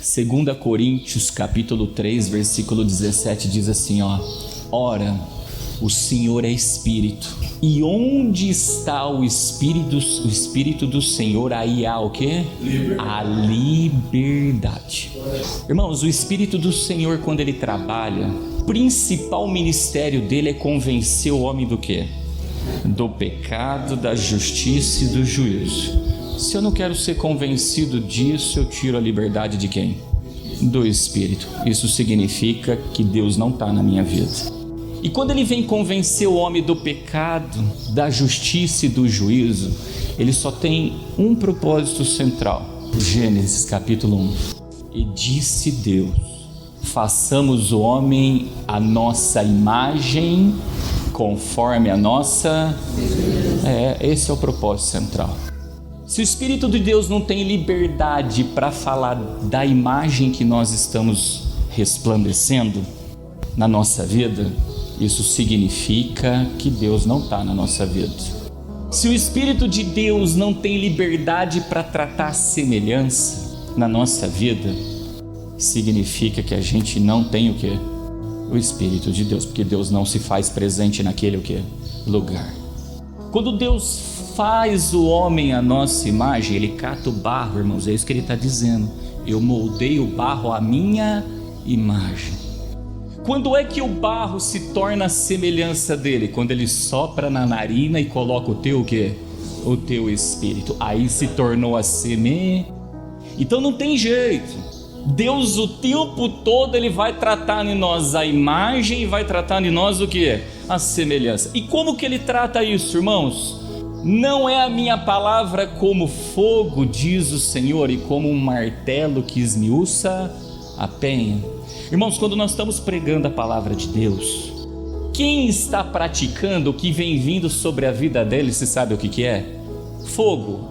2 Coríntios capítulo 3, versículo 17 diz assim, ora, o Senhor é Espírito, e onde está o Espírito do Senhor, aí há o quê? A liberdade. Irmãos, o Espírito do Senhor, quando ele trabalha, o principal ministério dele é convencer o homem do quê? Do pecado, da justiça e do juízo. Se eu não quero ser convencido disso, eu tiro a liberdade de quem? Do Espírito. Isso significa que Deus não está na minha vida. E quando ele vem convencer o homem do pecado, da justiça e do juízo, ele só tem um propósito central. Gênesis capítulo 1. E disse Deus, façamos o homem à nossa imagem, conforme a nossa... esse é o propósito central. Se o Espírito de Deus não tem liberdade para falar da imagem que nós estamos resplandecendo na nossa vida, isso significa que Deus não está na nossa vida. Se o Espírito de Deus não tem liberdade para tratar a semelhança na nossa vida, significa que a gente não tem o quê? O Espírito de Deus, porque Deus não se faz presente naquele o quê? Lugar. Quando Deus faz o homem à nossa imagem, ele cata o barro, irmãos, é isso que ele está dizendo. Eu moldei o barro à minha imagem. Quando é que o barro se torna a semelhança dele? Quando ele sopra na narina e coloca o teu o quê? O teu espírito. Aí se tornou a semente. Então não tem jeito. Deus o tempo todo ele vai tratar em nós a imagem e vai tratar em nós o quê? A semelhança. E como que ele trata isso, irmãos? Não é a minha palavra como fogo, diz o Senhor, e como um martelo que esmiuça a penha. Irmãos, quando nós estamos pregando a palavra de Deus, quem está praticando o que vem vindo sobre a vida dele, você sabe o que é? Fogo.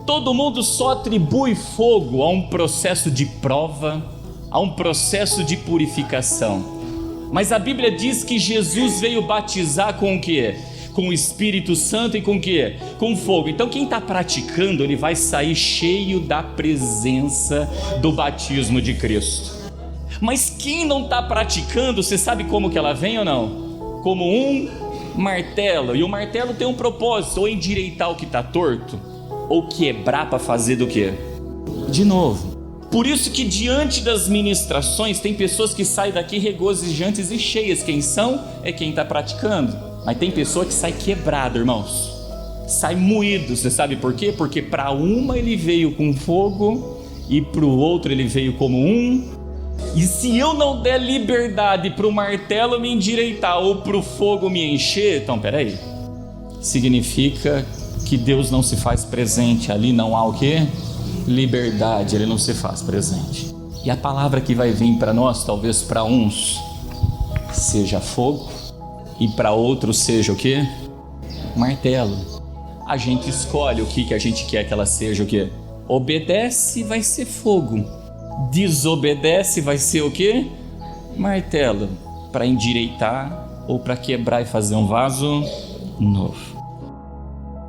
Todo mundo só atribui fogo a um processo de prova, a um processo de purificação. Mas a Bíblia diz que Jesus veio batizar com o quê? Com o Espírito Santo e com o quê? Com fogo. Então quem está praticando, ele vai sair cheio da presença do batismo de Cristo. Mas quem não está praticando, você sabe como que ela vem ou não? Como um martelo. E o martelo tem um propósito, ou endireitar o que está torto, ou quebrar para fazer do quê? De novo. Por isso que diante das ministrações tem pessoas que saem daqui regozijantes e cheias. Quem são? É quem está praticando. Mas tem pessoa que sai quebrado, irmãos. Sai moído. Você sabe por quê? Porque para uma ele veio com fogo e para o outro ele veio como um. E se eu não der liberdade para o martelo me endireitar ou para o fogo me encher, então peraí. Significa que Deus não se faz presente. Ali não há o quê? Liberdade, ele não se faz presente. E a palavra que vai vir para nós, talvez para uns seja fogo e para outros seja o quê? Martelo. A gente escolhe o que a gente quer que ela seja o quê? Obedece, vai ser fogo. Desobedece, vai ser o quê? Martelo. Para endireitar ou para quebrar e fazer um vaso novo.